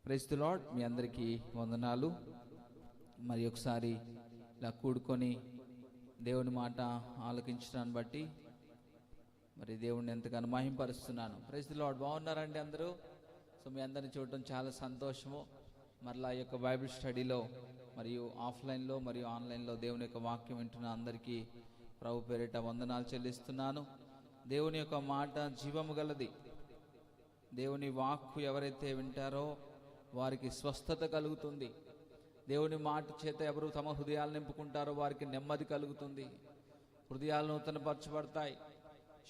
Praise the lord. మీ అందరికీ వందనాలు. మరి ఒకసారి ఇలా కూడుకొని దేవుని మాట ఆలకించడాన్ని బట్టి మరి దేవుడిని ఎంతగానో మహింపరుస్తున్నాను. Praise the lord. బాగున్నారండి అందరూ? సో మీ అందరిని చూడటం చాలా సంతోషము. మరలా ఈ యొక్క బైబిల్ స్టడీలో మరియు ఆఫ్లైన్లో మరియు ఆన్లైన్లో దేవుని యొక్క వాక్యం వింటున్న అందరికీ ప్రభు పేరిట వందనాలు చెల్లిస్తున్నాను. దేవుని యొక్క మాట జీవము గలది. దేవుని వాక్కు ఎవరైతే వింటారో వారికి స్వస్థత కలుగుతుంది. దేవుని మాట చేత ఎవరు తమ హృదయాలు నింపుకుంటారో వారికి నెమ్మది కలుగుతుంది. హృదయాలు నూతనపరచబడతాయి.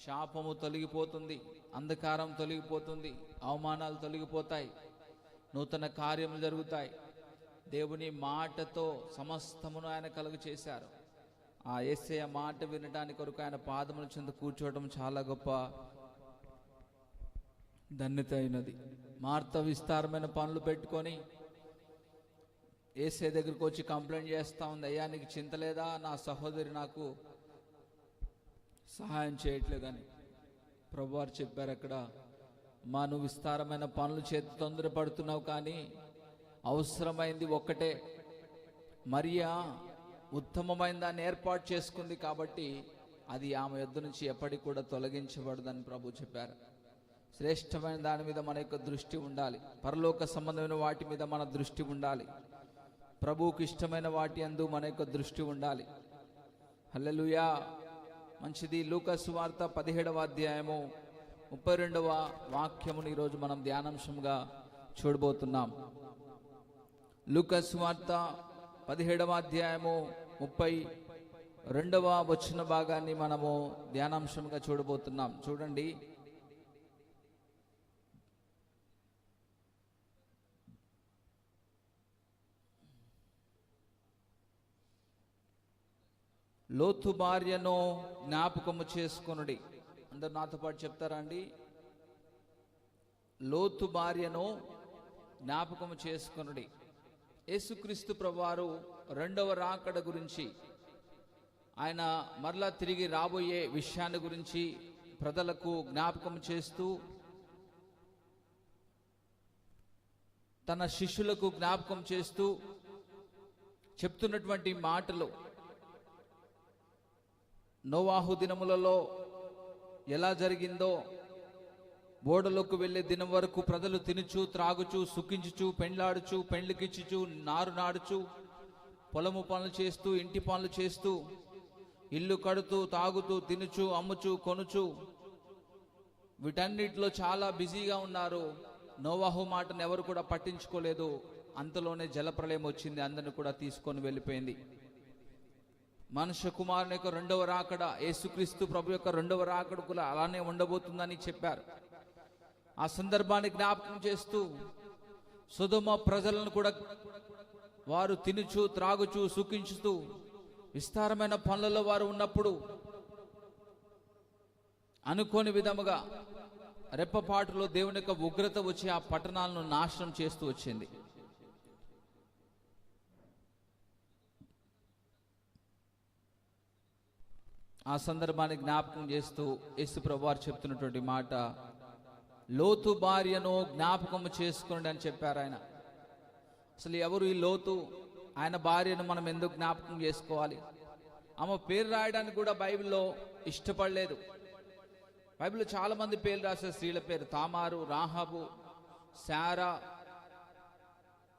శాపము తొలగిపోతుంది, అంధకారం తొలగిపోతుంది, అవమానాలు తొలగిపోతాయి, నూతన కార్యములు జరుగుతాయి. దేవుని మాటతో సమస్తమును ఆయన కలుగు చేశారు. ఆ యేసయ్య మాట వినడానికి కొరకు ఆయన పాదముల చెంత కూర్చోవడం చాలా గొప్ప ధన్యత అయినది. మార్త విస్తారమైన పనులు పెట్టుకొని యేసయ్య దగ్గరికి వచ్చి కంప్లైంట్ చేస్తూ ఉంది, అయ్యా నీకు చింత లేదా, నా సహోదరి నాకు సహాయం చేయట్లేదని. ప్రభువారు చెప్పారు అక్కడ, మా నువ్వు విస్తారమైన పనులు చేతి తొందరపడుతున్నావు, కానీ అవసరమైంది ఒక్కటే. మరియా ఉత్తమమైన దాన్ని ఏర్పాటు చేసుకుంది కాబట్టి అది ఆమె యొద్ద నుంచి ఎప్పటికి కూడా తొలగించబడదని ప్రభు చెప్పారు. శ్రేష్టమైన దాని మీద మన యొక్క దృష్టి ఉండాలి. పరలోక సంబంధమైన వాటి మీద మన దృష్టి ఉండాలి. ప్రభువుకి ఇష్టమైన వాటి యందు మన యొక్క దృష్టి ఉండాలి. హల్లెలూయా. మంచిది. లూకా సువార్త 17వ అధ్యాయము 32వ వాక్యమును ఈరోజు మనం ధ్యానాంశంగా చూడబోతున్నాం. లూకా సువార్త 17వ అధ్యాయము 32వ వచన భాగాన్ని మనము ధ్యానాంశంగా చూడబోతున్నాం. చూడండి. లోతు భార్యను జ్ఞాపకము చేసుకొనుడి. అందరు నాతో పాటు చెప్తారా అండి? లోతు భార్యను జ్ఞాపకము చేసుకొనుడి. యేసుక్రీస్తు ప్రభువారు రెండవ రాకడ గురించి, ఆయన మరలా తిరిగి రాబోయే విషయాన్ని గురించి ప్రజలకు జ్ఞాపకం చేస్తూ, తన శిష్యులకు జ్ఞాపకం చేస్తూ చెప్తున్నటువంటి మాటలు, నోవాహు దినములలో ఎలా జరిగిందో, ఓడలోకి వెళ్ళే దినం వరకు ప్రజలు తినుచు త్రాగుచు సుఖించుచు పెండ్లాడుచు పెండ్లికిచ్చుచు నారు నాడుచు పొలము పనులు చేస్తూ ఇంటి పనులు చేస్తూ ఇల్లు కడుతూ తాగుతూ తినుచు అమ్ముచు కొనుచు వీటన్నిటిలో చాలా బిజీగా ఉన్నారు. నోవాహు మాటను ఎవరు కూడా పట్టించుకోలేదు. అంతలోనే జలప్రలయం వచ్చింది, అందరిని కూడా తీసుకొని వెళ్ళిపోయింది. మనుష్య కుమారుని యొక్క రెండవ రాకడ, యేసుక్రీస్తు ప్రభు యొక్క రెండవ రాకడ కూడా అలానే ఉండబోతుందని చెప్పారు. ఆ సందర్భాన్ని జ్ఞాపకం చేస్తూ సొదొమ ప్రజలను కూడా వారు తినుచు త్రాగుచు సుఖించుతూ విస్తారమైన పనులలో వారు ఉన్నప్పుడు అనుకోని విధముగా రెప్పపాటులో దేవుని యొక్క ఉగ్రత వచ్చి ఆ పట్టణాలను నాశనం చేస్తూ వచ్చింది. ఆ సందర్భాన్ని జ్ఞాపకం చేస్తూ యేసు ప్రభువారు చెప్తున్నటువంటి మాట, లోతు భార్యను జ్ఞాపకం చేసుకోండి అని చెప్పారు ఆయన. అసలు ఎవరు ఈ లోతు? ఆయన భార్యను మనం ఎందుకు జ్ఞాపకం చేసుకోవాలి? ఆమె పేరు రాయడానికి కూడా బైబిల్లో ఇష్టపడలేదు. బైబిల్లో చాలా మంది పేర్లు రాసే స్త్రీల పేరు, తామారు, రాహాబు, శారా,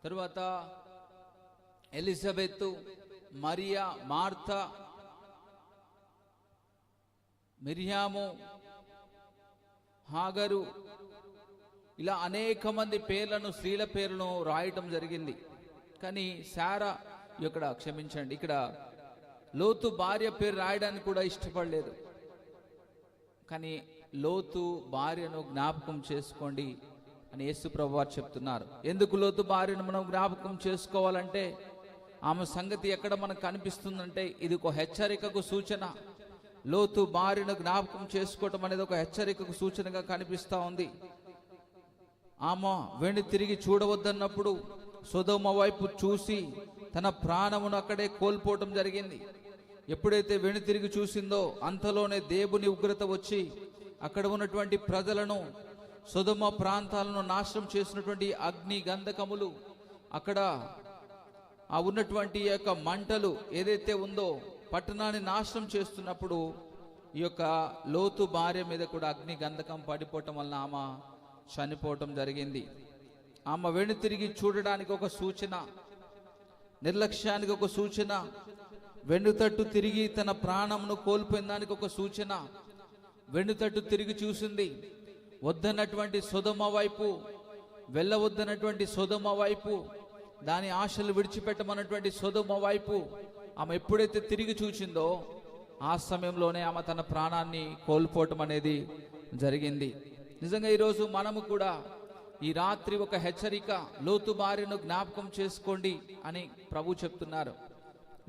తరువాత ఎలిజబెత్, మరియా, మార్తా, మిర్యాము, హాగరు, ఇలా అనేక మంది పేర్లను, స్త్రీల పేర్లను రాయటం జరిగింది. కానీ శారా ఇక్కడ లోతు భార్య పేరు రాయడానికి కూడా ఇష్టపడలేదు. కానీ లోతు భార్యను జ్ఞాపకం చేసుకోండి అని యేసు ప్రభువారు చెప్తున్నారు. ఎందుకు లోతు భార్యను మనం జ్ఞాపకం చేసుకోవాలంటే, ఆమె సంగతి ఎక్కడ మనకు కనిపిస్తుందంటే ఇది ఒక హెచ్చరికకు సూచన. లోతు భార్యను జ్ఞాపకం చేసుకోవటం అనేది ఒక హెచ్చరికకు సూచనగా కనిపిస్తూ ఉంది. ఆమె వెండి తిరిగి చూడవద్దన్నప్పుడు సొదొమ వైపు చూసి తన ప్రాణమును అక్కడే కోల్పోవటం జరిగింది. ఎప్పుడైతే వెండి తిరిగి చూసిందో అంతలోనే దేవుని ఉగ్రత వచ్చి అక్కడ ఉన్నటువంటి ప్రజలను సొదొమ ప్రాంతాలను నాశనం చేసినటువంటి అగ్ని గంధకములు, అక్కడ ఆ ఉన్నటువంటి యొక్క మంటలు ఏదైతే ఉందో పట్టణాన్ని నాశనం చేస్తున్నప్పుడు ఈ యొక్క లోతు భార్య మీద కూడా అగ్ని గంధకం పడిపోవటం వలన ఆమె చనిపోవటం జరిగింది. ఆమె వెనుతిరిగి చూడడానికి ఒక సూచన, నిర్లక్ష్యానికి ఒక సూచన, వెన్నుతట్టు తిరిగి తన ప్రాణమును కోల్పోయిన దానికి ఒక సూచన. వెన్నుతట్టు తిరిగి చూసింది, వద్దన్నటువంటి సొదొమ వైపు, వెళ్ళవద్దన్నటువంటి సొదొమ వైపు, దాని ఆశలు విడిచిపెట్టమన్నటువంటి సొదొమ వైపు ఆమె ఎప్పుడైతే తిరిగి చూసిందో ఆ సమయంలోనే ఆమె తన ప్రాణాన్ని కోల్పోవటం అనేది జరిగింది. నిజంగా ఈరోజు మనము కూడా ఈ రాత్రి ఒక హెచ్చరిక, లోతు భార్యను జ్ఞాపకం చేసుకోండి అని ప్రభు చెప్తున్నారు.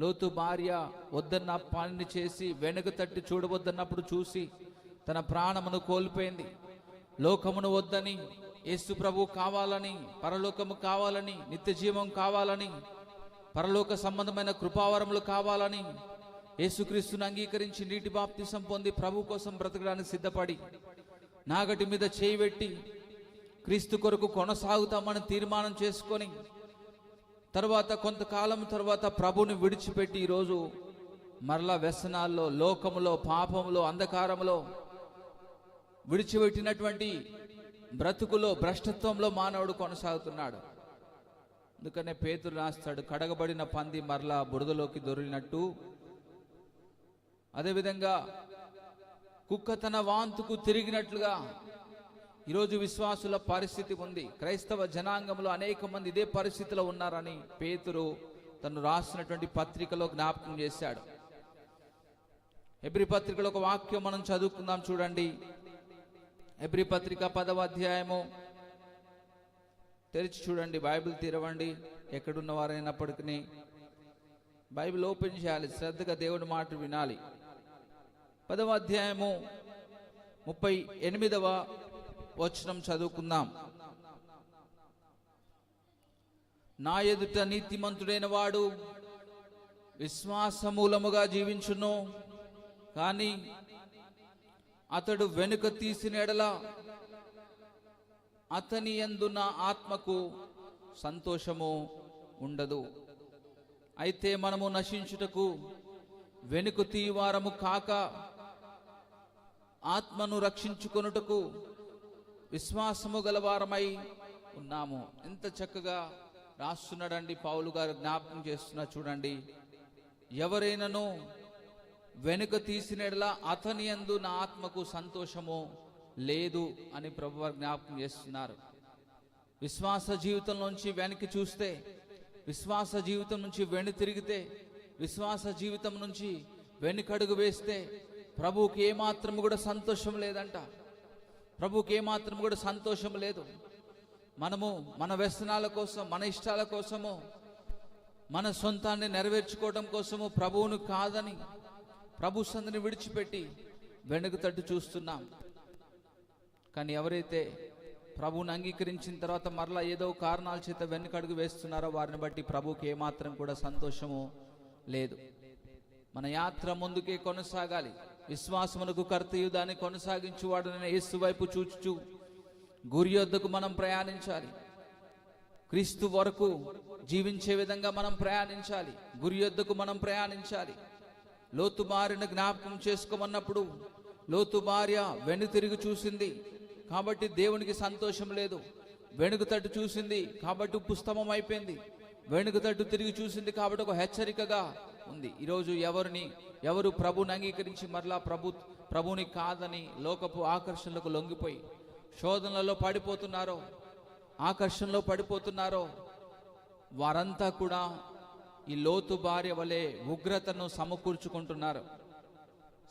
లోతు భార్య వద్దన్న పనిని చేసి వెనుక తట్టి చూడవద్దన్నప్పుడు చూసి తన ప్రాణమును కోల్పోయింది. లోకమును వద్దని, యేసు ప్రభు కావాలని, పరలోకము కావాలని, నిత్య జీవం కావాలని, పరలోక సంబంధమైన కృపావరములు కావాలని యేసుక్రీస్తుని అంగీకరించి నీటి బాప్తిసం పొంది ప్రభు కోసం బ్రతకడానికి సిద్ధపడి నాగటి మీద చేయి పెట్టి క్రీస్తు కొరకు కొనసాగుతామని తీర్మానం చేసుకొని తర్వాత కొంతకాలం తర్వాత ప్రభుని విడిచిపెట్టి ఈరోజు మరలా వ్యసనాల్లో, లోకములో, పాపములో, అంధకారంలో విడిచిపెట్టినటువంటి బ్రతుకులో, భ్రష్టత్వంలో మానవుడు కొనసాగుతున్నాడు. అందుకనే పేతురు రాస్తాడు, కడగబడిన పంది మరలా బురదలోకి దొరికినట్టు అదేవిధంగా కుక్క తన వాంతుకు తిరిగినట్లుగా ఈరోజు విశ్వాసుల పరిస్థితి ఉంది. క్రైస్తవ జనాంగంలో అనేక మంది ఇదే పరిస్థితిలో ఉన్నారని పేతురు తను రాసినటువంటి పత్రికలో జ్ఞాపకం చేశాడు. హెబ్రీ పత్రికలో ఒక వాక్యం మనం చదువుకుందాం, చూడండి. హెబ్రీ పత్రిక 10వ అధ్యాయము తెరిచి చూడండి, బైబిల్ తెరవండి. ఎక్కడున్న వారైనప్పటికీ బైబిల్ ఓపెన్ చేయాలి, శ్రద్ధగా దేవుడి మాట వినాలి. 10వ అధ్యాయము 38వ వచనం చదువుకుందాం. నా ఎదుట నీతిమంతుడైన వాడు విశ్వాసమూలముగా జీవించును, కానీ అతడు వెనుక తీసిన ఎడల అతని యందు నా ఆత్మకు సంతోషము ఉండదు. అయితే మనము నశించుటకు వెనుక తీవారము కాక ఆత్మను రక్షించుకొనుటకు విశ్వాసము గలవారమై ఉన్నాము. ఎంత చక్కగా రాస్తున్నాడండి పౌలు గారు, జ్ఞాపకం చేస్తున్నా చూడండి. ఎవరైనాను వెనుక తీసినట్లా అతని యందు నా ఆత్మకు సంతోషము లేదు అని ప్రభువారు జ్ఞాపకం చేస్తున్నారు. విశ్వాస జీవితం నుంచి వెనక్కి చూస్తే, విశ్వాస జీవితం నుంచి వెను తిరిగితే, విశ్వాస జీవితం నుంచి వెనుకడుగు వేస్తే ప్రభువుకి ఏమాత్రం కూడా సంతోషం లేదంట. ప్రభువుకి ఏమాత్రం కూడా సంతోషం లేదు. మనము మన వ్యసనాల కోసం, మన ఇష్టాల కోసము, మన సొంతాన్ని నెరవేర్చుకోవడం కోసము ప్రభువును కాదని ప్రభు సంధిని విడిచిపెట్టి వెనుక తట్టు చూస్తున్నాం. కానీ ఎవరైతే ప్రభువుని అంగీకరించిన తర్వాత మరలా ఏదో కారణాల చేత వెనుకడుగు వేస్తున్నారో వారిని బట్టి ప్రభువుకి ఏమాత్రం కూడా సంతోషము లేదు. మన యాత్ర ముందుకే కొనసాగాలి. విశ్వాసమునకు కర్తయు దాన్ని కొనసాగించువాడు యేసు వైపు చూచుచు గురి యొద్దకు మనం ప్రయాణించాలి. క్రీస్తు వరకు జీవించే విధంగా మనం ప్రయాణించాలి. గురి యొద్దకు మనం ప్రయాణించాలి. లోతు భార్యను జ్ఞాపకం చేసుకోమన్నప్పుడు లోతు భార్య వెను తిరిగి చూసింది కాబట్టి దేవునికి సంతోషం లేదు. వెనుక తట్టు చూసింది కాబట్టి పుస్తమం అయిపోయింది. వెనుక తట్టు తిరిగి చూసింది కాబట్టి ఒక హెచ్చరికగా ఉంది. ఈరోజు ఎవరు ప్రభుని అంగీకరించి మరలా ప్రభుని కాదని లోకపు ఆకర్షణలకు లొంగిపోయి శోధనలలో పడిపోతున్నారో, ఆకర్షణలో పడిపోతున్నారో వారంతా కూడా ఈ లోతు భార్య వలె ఉగ్రతను సమకూర్చుకుంటున్నారు.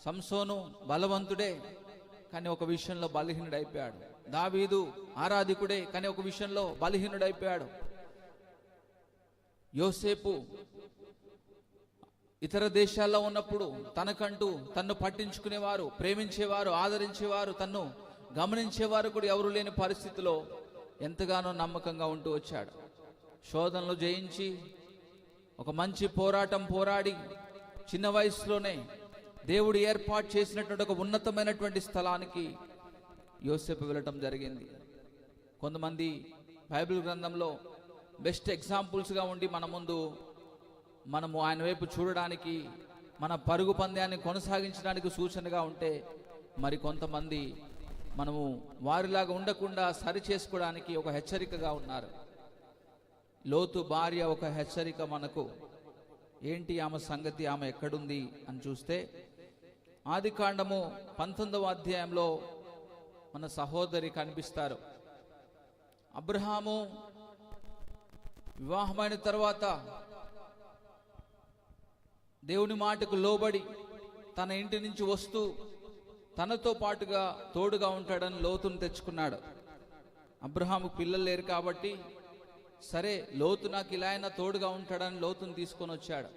సంసోను బలవంతుడే కానీ ఒక విషయంలో బలహీనుడైపోయాడు. దావీదు ఆరాధికుడే కానీ ఒక విషయంలో బలహీనుడైపోయాడు. యోసేపు ఇతర దేశాల్లో ఉన్నప్పుడు తన్ను పట్టించుకునేవారు, ప్రేమించేవారు, ఆదరించేవారు, తన్ను గమనించేవారు కూడా ఎవరు లేని పరిస్థితిలో ఎంతగానో నమ్మకంగా ఉంటూ వచ్చాడు. శోధనలు జయించి ఒక మంచి పోరాటం పోరాడి చిన్న వయసులోనే దేవుడు ఏర్పాటు చేసినటువంటి ఒక ఉన్నతమైనటువంటి స్థలానికి యోసేపు వెళ్ళటం జరిగింది. కొంతమంది బైబిల్ గ్రంథంలో బెస్ట్ ఎగ్జాంపుల్స్గా ఉండి మనము ఆయన వైపు చూడడానికి, మన పరుగు పంద్యాన్ని కొనసాగించడానికి సూచనగా ఉంటే, మరి కొంతమంది మనము వారిలాగా ఉండకుండా సరి చేసుకోవడానికి ఒక హెచ్చరికగా ఉన్నారు. లోతు భార్య ఒక హెచ్చరిక మనకు. ఏంటి ఆమె సంగతి, ఆమె ఎక్కడుంది అని చూస్తే, ఆదికాండము 19వ అధ్యాయంలో మన సహోదరి కనిపిస్తారు. అబ్రహాము వివాహమైన తర్వాత దేవుని మాటకు లోబడి తన ఇంటి నుంచి వస్తూ తనతో పాటుగా తోడుగా ఉంటాడని లోతును తెచ్చుకున్నాడు. అబ్రహాము పిల్లలు లేరు కాబట్టి, సరే లోతు నాకు ఇలా అయినా తోడుగా ఉంటాడని లోతును తీసుకొని వచ్చాడు.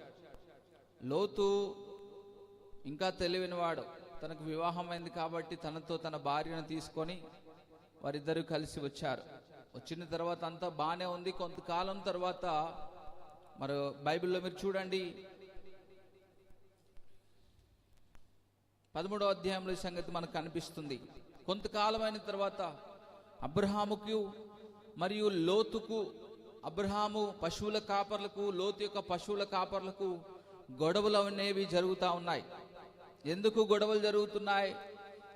లోతు ఇంకా తెలివినవాడు. తనకు వివాహం అయింది కాబట్టి తనతో తన భార్యను తీసుకొని వారిద్దరూ కలిసి వచ్చారు. వచ్చిన తర్వాత అంతా బాగానే ఉంది. కొంతకాలం తర్వాత మరి బైబిల్లో మీరు చూడండి, 13వ అధ్యాయంలో ఈ సంగతి మనకు కనిపిస్తుంది. కొంతకాలమైన తర్వాత అబ్రహాముకు మరియు లోతుకు, అబ్రహాము పశువుల కాపర్లకు, లోతు యొక్క పశువుల కాపర్లకు గొడవలు అనేవి జరుగుతూ ఉన్నాయి. ఎందుకు గొడవలు జరుగుతున్నాయి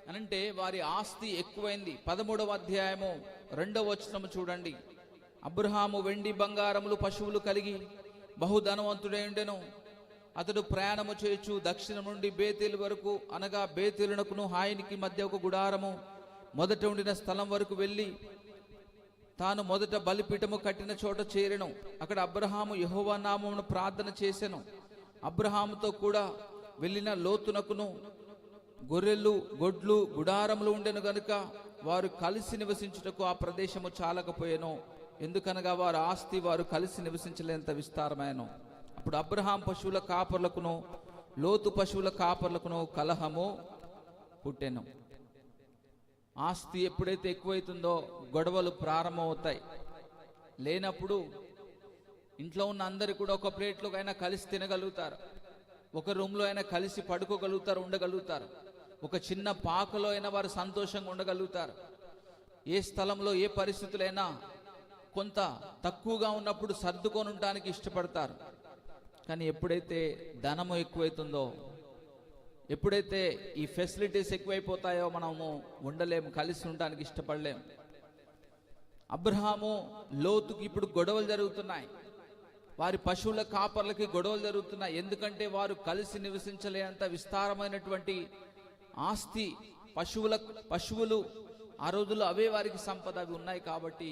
అనంటే, వారి ఆస్తి ఎక్కువైంది. 13వ అధ్యాయము 2వ వచనము చూడండి. అబ్రహాము వెండి బంగారములు పశువులు కలిగి బహుధనవంతుడై ఉండెను. అతడు ప్రయాణము చేయొచ్చు దక్షిణం నుండి బేతేలు వరకు, అనగా బేతేలునకును హాయినికి మధ్య ఒక గుడారము మొదట ఉండిన స్థలం వరకు వెళ్ళి తాను మొదట బలిపీఠము కట్టిన చోట చేరెను. అక్కడ అబ్రహాము యెహోవా నామమును ప్రార్థన చేసెను. అబ్రహాముతో కూడా వెళ్ళిన లోతునకును గొర్రెలు, గొడ్లు, గుడారములు ఉండెను గనుక వారు కలిసి నివసించుటకు ఆ ప్రదేశము చాలకపోయెను. ఎందుకనగా వారి ఆస్తి వారు కలిసి నివసించలేంత విస్తారమైన. అప్పుడు అబ్రహాం పశువుల కాపర్లకును లోతు పశువుల కాపర్లకును కలహము పుట్టెను. ఆస్తి ఎప్పుడైతే ఎక్కువైతుందో గొడవలు ప్రారంభమవుతాయి. లేనప్పుడు ఇంట్లో ఉన్న అందరు కూడా ఒక ప్లేట్లో అయినా కలిసి తినగలుగుతారు, ఒక రూమ్లో అయినా కలిసి పడుకోగలుగుతారు, ఉండగలుగుతారు. ఒక చిన్న పాకలో అయినా వారు సంతోషంగా ఉండగలుగుతారు. ఏ స్థలంలో ఏ పరిస్థితులైనా కొంత తక్కువగా ఉన్నప్పుడు సర్దుకొని ఉండడానికి ఇష్టపడతారు. కానీ ఎప్పుడైతే ధనము ఎక్కువైతుందో, ఎప్పుడైతే ఈ ఫెసిలిటీస్ ఎక్కువైపోతాయో మనము ఉండలేము, కలిసి ఉండడానికి ఇష్టపడలేము. అబ్రహాము లోతుకి ఇప్పుడు గొడవలు జరుగుతున్నాయి. వారి పశువుల కాపర్లకి గొడవలు జరుగుతున్నాయి. ఎందుకంటే వారు కలిసి నివసించలేనంత విస్తారమైనటువంటి ఆస్తి, పశువులు ఆ రోజుల్లో అవే వారికి సంపద, అవి ఉన్నాయి కాబట్టి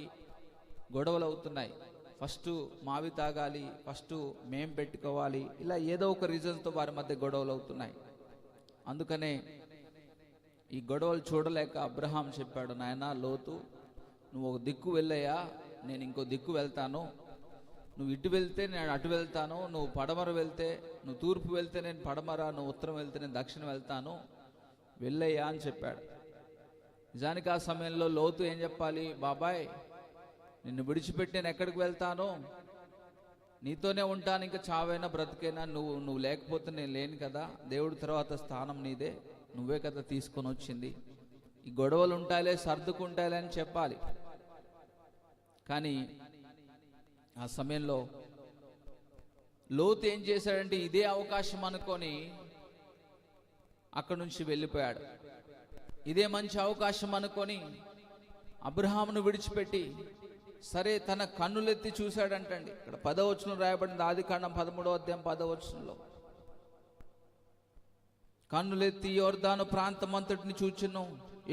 గొడవలు అవుతున్నాయి. ఫస్ట్ మావి తాగాలి, ఫస్ట్ మేం పెట్టుకోవాలి, ఇలా ఏదో ఒక రీజన్తో వారి మధ్య గొడవలు అవుతున్నాయి. అందుకనే ఈ గొడవలు చూడలేక అబ్రహాం చెప్పాడు, నాయనా లోతు, నువ్వు ఒక దిక్కు వెళ్ళయ్యా, నేను ఇంకో దిక్కు వెళ్తాను. నువ్వు ఇటు వెళ్తే నేను అటు వెళ్తాను, నువ్వు పడమర వెళ్తే, నువ్వు తూర్పు వెళ్తే నేను పడమర, నువ్వు ఉత్తరం వెళ్తే నేను దక్షిణం వెళ్తాను, వెళ్ళయ్యా అని చెప్పాడు. నిజానికి ఆ సమయంలో లోతు ఏం చెప్పాలి, బాబాయ్ నిన్ను విడిచిపెట్టి నేను ఎక్కడికి వెళ్తాను, నీతోనే ఉంటాను, ఇంకా చావైనా బ్రతికైనా, నువ్వు లేకపోతే నేను లేను కదా, దేవుడి తర్వాత స్థానం నీదే, నువ్వే కదా తీసుకొని వచ్చింది, ఈ గొడవలు ఉంటాయిలే, సర్దుకుంటాయిలే అని చెప్పాలి. కానీ ఆ సమయంలో లోతు ఏం చేశాడంటే, ఇదే అవకాశం అనుకొని అక్కడి నుంచి వెళ్ళిపోయాడు. ఇదే మంచి అవకాశం అనుకొని అబ్రహామును విడిచిపెట్టి, సరే తన కన్నులెత్తి చూశాడంటండి. ఇక్కడ 10వ వచనం రాయబడింది, ఆదికాండం 13వ అధ్యాయం 10వ వచనంలో. కన్నులెత్తి యోర్దాను ప్రాంతం అంతటిని చూచెను.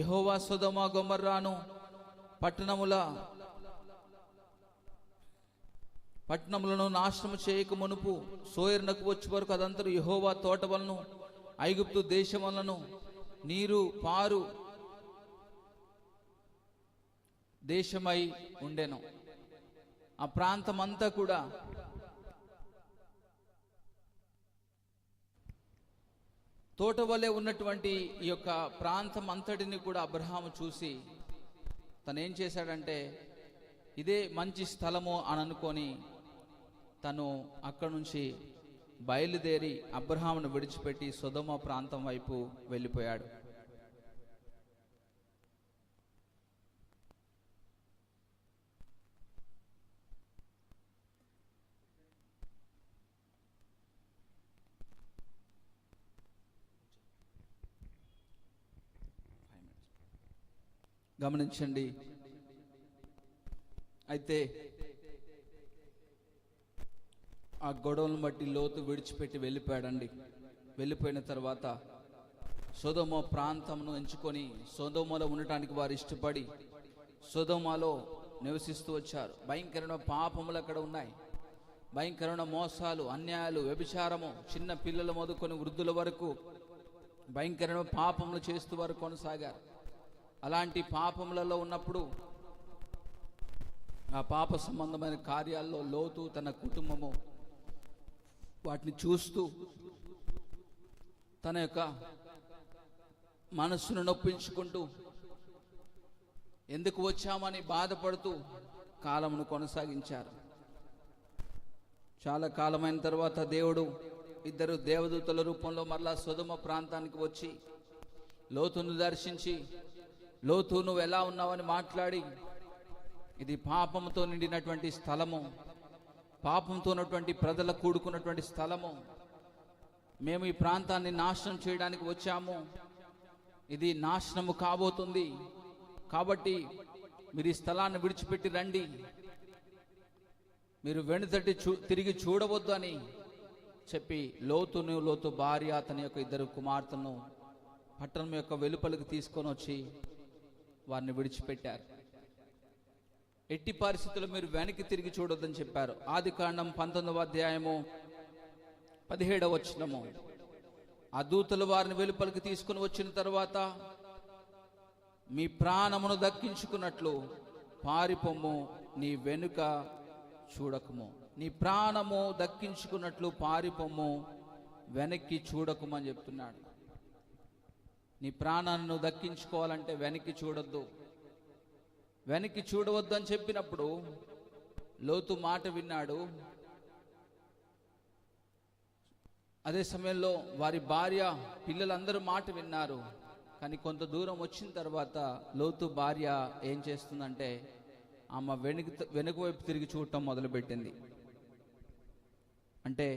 యెహోవా సొదొమ గొమొర్రాను పట్టణములను నాశనము చేయక మునుపు సోయరునకు వచ్చే వరకు అదంతరూ యెహోవా తోట వలను ఐగుప్తు దేశములను నీరు పారు దేశమై ఉండెను. ఆ ప్రాంతం అంతా కూడా తోట వలె ఉన్నటువంటి ఈ యొక్క ప్రాంతం అంతటిని కూడా అబ్రహాము చూసి తనేం చేశాడంటే, ఇదే మంచి స్థలము అని అనుకొని తను అక్కడి నుంచి బయలుదేరి అబ్రహామును విడిచిపెట్టి సొదొమ ప్రాంతం వైపు వెళ్ళిపోయాడు. గమనించండి. అయితే ఆ గొడవలను బట్టి లోతు విడిచిపెట్టి వెళ్ళిపోయాడండి. వెళ్ళిపోయిన తర్వాత సొదొమ ప్రాంతంను ఎంచుకొని సొదొమలో ఉండటానికి వారు ఇష్టపడి సొదొమలో నివసిస్తూ వచ్చారు. భయంకరమైన పాపములు అక్కడ ఉన్నాయి. భయంకరమైన మోసాలు, అన్యాయాలు, వ్యభిచారము, చిన్న పిల్లలు మొదలుకొని వృద్ధుల వరకు భయంకరమైన పాపములు చేస్తూ వారు కొనసాగారు. అలాంటి పాపములలో ఉన్నప్పుడు ఆ పాప సంబంధమైన కార్యాల్లో లోతు తన కుటుంబము వాటిని చూస్తూ తన యొక్క మనస్సును నొప్పించుకుంటూ ఎందుకు వచ్చామని బాధపడుతూ కాలమును కొనసాగించారు. చాలా కాలమైన తర్వాత దేవుడు ఇద్దరు దేవదూతల రూపంలో మరలా సొదొమ ప్రాంతానికి వచ్చి లోతును దర్శించి, లోతు నువ్వు ఎలా ఉన్నావని మాట్లాడి, ఇది పాపంతో నిండినటువంటి స్థలము, పాపంతో ఉన్నటువంటి ప్రజలు కూడుకున్నటువంటి స్థలము, మేము ఈ ప్రాంతాన్ని నాశనం చేయడానికి వచ్చాము, ఇది నాశనము కాబోతుంది, కాబట్టి మీరు ఈ స్థలాన్ని విడిచిపెట్టి రండి, మీరు వెనుతటి తిరిగి చూడవద్దు అని చెప్పి లోతు భార్య అతని యొక్క ఇద్దరు కుమార్తెలను పట్టణం యొక్క వెలుపలికి తీసుకొని వచ్చి వారిని విడిచిపెట్టారు. ఎట్టి పరిస్థితుల్లో మీరు వెనక్కి తిరిగి చూడొద్దని చెప్పారు. ఆదికాండం 19వ అధ్యాయము 17వ వచనము. ఆ దూతలు వారిని వెలుపలికి తీసుకుని వచ్చిన తర్వాత, మీ ప్రాణమును దక్కించుకున్నట్లు పారిపోము, నీ వెనుక చూడకము. నీ ప్రాణము దక్కించుకున్నట్లు పారిపోము, వెనక్కి చూడకము అని చెప్తున్నాడు. నీ ప్రాణాన్ని దక్కించుకోవాలంటే వెనక్కి చూడొద్దు. వెనక్కి చూడవద్దు అని చెప్పినప్పుడు లోతు మాట విన్నాడు. అదే సమయంలో వారి భార్య పిల్లలందరూ మాట విన్నారు. కానీ కొంత దూరం వచ్చిన తర్వాత లోతు భార్య ఏం చేస్తుందంటే ఆమె వెనుక వైపు తిరిగి చూడటం మొదలుపెట్టింది. అంటే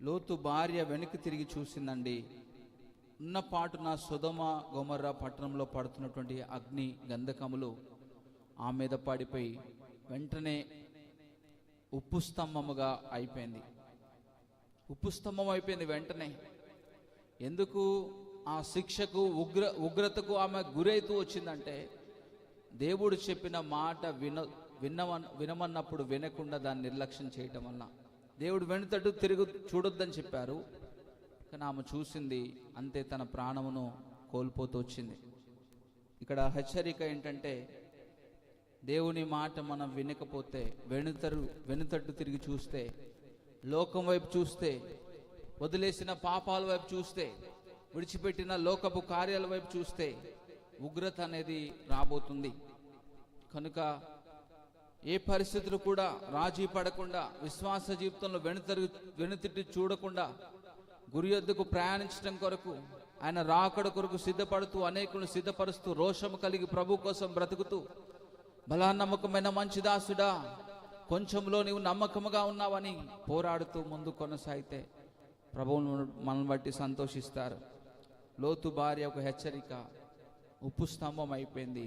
లోతు భార్య వెనక్కి తిరిగి చూసిందండి. ఉన్నపాటున సొదొమ గొమొర్రా పట్టణంలో పడుతున్నటువంటి అగ్ని గంధకములు ఆ మీద పడిపోయి వెంటనే ఉప్పు స్తంభముగా అయిపోయింది. ఉప్పు స్తంభం అయిపోయింది వెంటనే. ఎందుకు ఆ శిక్షకు ఉగ్రతకు ఆమె గురైతూ వచ్చిందంటే, దేవుడు చెప్పిన మాట వినమన్నప్పుడు వినకుండా దాన్ని నిర్లక్ష్యం చేయటం వల్ల. దేవుడు వెనుతట్టు తిరుగు చూడొద్దని చెప్పారు, కానీ ఆమె చూసింది, అంతే తన ప్రాణమును కోల్పోతూ వచ్చింది. ఇక్కడ హెచ్చరిక ఏంటంటే, దేవుని మాట మనం వినకపోతే, వెనుతట్టు తిరిగి చూస్తే, లోకం వైపు చూస్తే, వదిలేసిన పాపాల వైపు చూస్తే, విడిచిపెట్టిన లోకపు కార్యాల వైపు చూస్తే ఉగ్రత అనేది రాబోతుంది. కనుక ఏ పరిస్థితులు కూడా రాజీ పడకుండా, విశ్వాస జీవితంలో వెనుతిట్టి చూడకుండా, గురి యొద్దకు ప్రయాణించడం కొరకు, ఆయన రాకడ కొరకు సిద్ధపడుతూ, అనేకులను సిద్ధపరుస్తూ, రోషము కలిగి ప్రభు కోసం బ్రతుకుతూ, బలా నమ్మకమైన మంచి దాసుడా, కొంచెంలో నీవు నమ్మకముగా ఉన్నావని పోరాడుతూ ముందు కొనసాగితే ప్రభువు మనల్ని బట్టి సంతోషిస్తారు. లోతు భార్య ఒక హెచ్చరిక, ఉప్పు స్తంభం అయిపోయింది,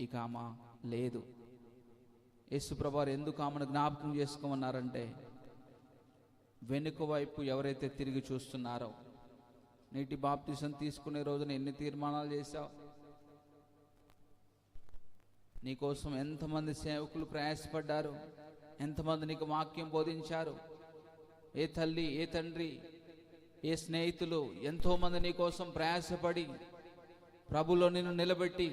ఇక ఆమె లేదు. యేసు ప్రభువారు ఎందుకు ఆమెను జ్ఞాపకం చేసుకోమన్నారంటే, వెనుక వైపు ఎవరైతే తిరిగి చూస్తున్నారో, నీటి బాప్తిసం తీసుకునే రోజున ఎన్ని తీర్మానాలు చేశావు, నీకోసం ఎంతమంది సేవకులు ప్రయాసపడ్డారు, ఎంతమంది నీకు వాక్యం బోధించారు, ఏ తల్లి, ఏ తండ్రి, ఏ స్నేహితులు ఎంతోమంది నీ కోసం ప్రయాసపడి ప్రభులో నిన్ను నిలబెట్టి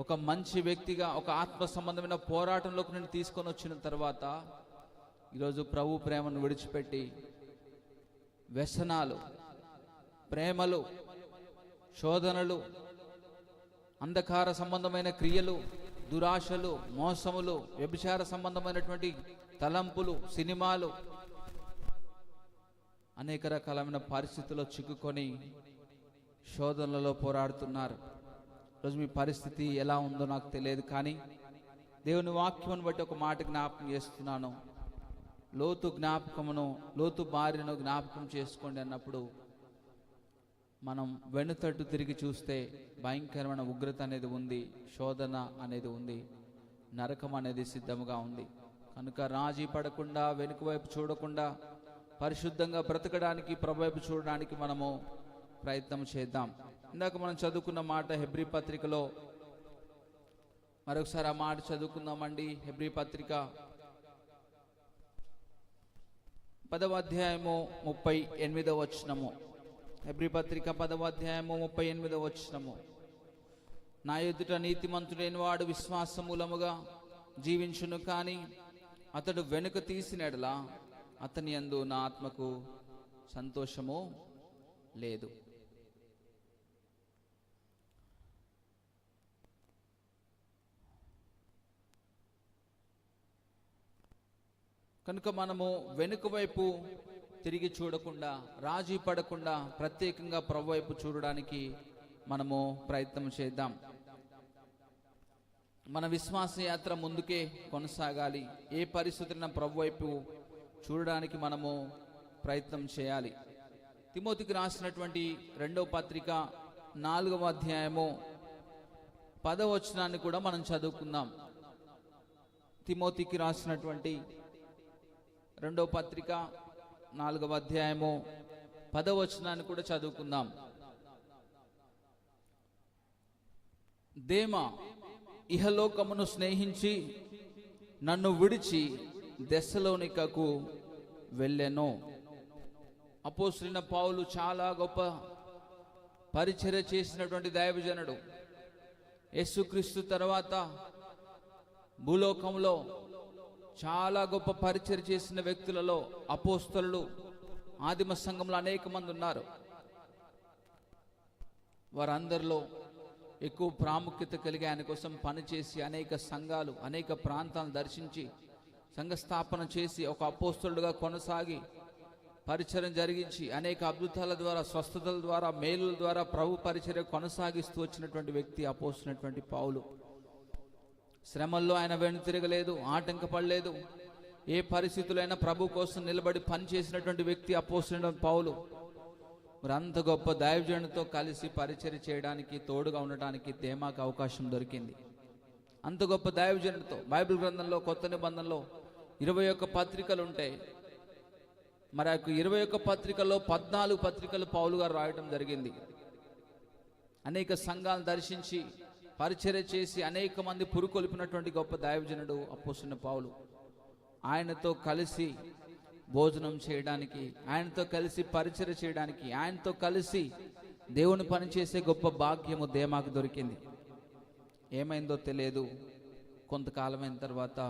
ఒక మంచి వ్యక్తిగా, ఒక ఆత్మ సంబంధమైన పోరాటంలోకి నిన్ను తీసుకొని వచ్చిన తర్వాత ఈరోజు ప్రభు ప్రేమను విడిచిపెట్టి వ్యసనాలు, ప్రేమలు, శోధనలు, అంధకార సంబంధమైన క్రియలు, దురాశలు, మోసములు, వ్యభిచార సంబంధమైనటువంటి తలంపులు, సినిమాలు, అనేక రకాలైన పరిస్థితుల్లో చిక్కుకొని శోధనలలో పోరాడుతున్నారు. ఈరోజు మీ పరిస్థితి ఎలా ఉందో నాకు తెలియదు, కానీ దేవుని వాక్యమును బట్టి ఒక మాట జ్ఞాపకం చేస్తున్నాను. లోతు భార్యను జ్ఞాపకం చేసుకోండి అన్నప్పుడు మనం వెనుతట్టు తిరిగి చూస్తే భయంకరమైన ఉగ్రత అనేది ఉంది, శోధన అనేది ఉంది, నరకం అనేది సిద్ధంగా ఉంది. కనుక రాజీ పడకుండా, వెనుక వైపు చూడకుండా, పరిశుద్ధంగా బ్రతకడానికి, ప్రభు వైపు చూడడానికి మనము ప్రయత్నం చేద్దాం. ఇందాక మనం చదువుకున్న మాట హెబ్రీ పత్రికలో, మరొకసారి ఆ మాట చదువుకుందామండి. హెబ్రీ పత్రిక 10వ అధ్యాయము 38వ వచనము. హెబ్రీ పత్రిక 10వ అధ్యాయము 38వ వచనము. నా ఎదుట నీతిమంతుడైన వాడు విశ్వాస మూలముగా జీవించును, కానీ అతడు వెనుక తీసినడలా అతని యందు నా ఆత్మకు సంతోషము లేదు. కనుక మనము వెనుక వైపు తిరిగి చూడకుండా, రాజీ పడకుండా, ప్రత్యేకంగా ప్రభు వైపు చూడడానికి మనము ప్రయత్నం చేద్దాం. మన విశ్వాస యాత్ర ముందుకే కొనసాగాలి. ఏ పరిస్థితులను ప్రభు వైపు చూడడానికి మనము ప్రయత్నం చేయాలి. తిమోతికి రాసినటువంటి 2వ పత్రిక 4వ అధ్యాయము 10వ వచనాన్ని కూడా మనం చదువుకుందాం. తిమోతికి రాసినటువంటి 2వ పత్రిక 4వ అధ్యాయము 10వ వచనాన్ని కూడా చదువుకుందాం. దేమా ఇహలోకమును స్నేహించి నన్ను విడిచి దెస్సలోనికకు వెళ్ళెను. అపోస్తలుడైన పౌలు చాలా గొప్ప పరిచర్య చేసినటువంటి దైవజనుడు. యేసుక్రీస్తు తర్వాత భూలోకంలో చాలా గొప్ప పరిచర్య చేసిన వ్యక్తులలో అపోస్తలులు, ఆదిమ సంఘంలో అనేక మంది ఉన్నారు. వారందరిలో ఎక్కువ ప్రాముఖ్యత కలిగి ఆయన కోసం పనిచేసి అనేక సంఘాలు, అనేక ప్రాంతాలను దర్శించి సంఘ స్థాపన చేసి ఒక అపోస్తలుడుగా కొనసాగి పరిచర్య జరిగించి అనేక అద్భుతాల ద్వారా, స్వస్థతల ద్వారా, మేలుల ద్వారా ప్రభు పరిచర్య కొనసాగిస్తూ వచ్చినటువంటి వ్యక్తి అపోస్తలుడైనటువంటి పౌలు. శ్రమల్లో ఆయన వెనుతిరగలేదు, ఆటంకపడలేదు. ఏ పరిస్థితులైనా ప్రభు కోసం నిలబడి పనిచేసినటువంటి వ్యక్తి అపోస్తలుడైన పౌలు. మరి అంత గొప్ప దైవజనుడితో కలిసి పరిచర్య చేయడానికి, తోడుగా ఉండడానికి దేమాకు అవకాశం దొరికింది. అంత గొప్ప దైవజనుడితో బైబిల్ గ్రంథంలో, కొత్త నిబంధనలో 21 పత్రికలు ఉంటాయి. మరి ఆ 21 పత్రికల్లో 14 పత్రికలు పౌలు గారు రాయటం జరిగింది. అనేక సంఘాలను దర్శించి పరిచర్య చేసి అనేక మంది పురుకొల్పినటువంటి గొప్ప దైవజనుడు అపోస్తలుడైన పౌలు. ఆయనతో కలిసి భోజనం చేయడానికి, ఆయనతో కలిసి పరిచర్య చేయడానికి, ఆయనతో కలిసి దేవుని పని చేసే గొప్ప భాగ్యము దేమాకు దొరికింది. ఏమైందో తెలియదు. కొంతకాలమైన తర్వాత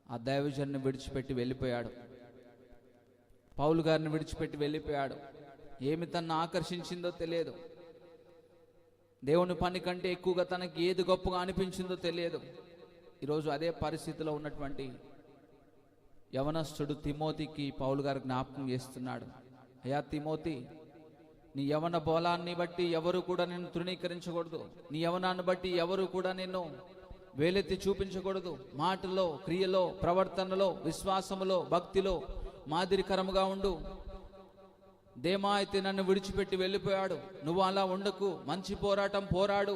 ఆ దైవజనుని విడిచిపెట్టి వెళ్ళిపోయాడు. పౌలు గారిని విడిచిపెట్టి వెళ్ళిపోయాడు. ఏమి తనను ఆకర్షించిందో తెలియదు. దేవుని పని కంటే ఎక్కువగా తనకి ఏది గొప్పగా అనిపించిందో తెలియదు. ఈరోజు అదే పరిస్థితిలో ఉన్నటువంటి యవనస్తుడు తిమోతికి పౌలు గారు జ్ఞాపకం చేస్తున్నాడు. అయ్యా తిమోతి, నీ యవన బలాన్ని బట్టి ఎవరు కూడా నిన్ను తృణీకరించకూడదు. నీ యవనాన్ని బట్టి ఎవరు కూడా నిన్ను వేలెత్తి చూపించకూడదు. మాటలో, క్రియలో, ప్రవర్తనలో, విశ్వాసములో, భక్తిలో మాదిరికరముగా ఉండు. దేమా అయితే నన్ను విడిచిపెట్టి వెళ్ళిపోయాడు, నువ్వు అలా ఉండకు. మంచి పోరాటం పోరాడు,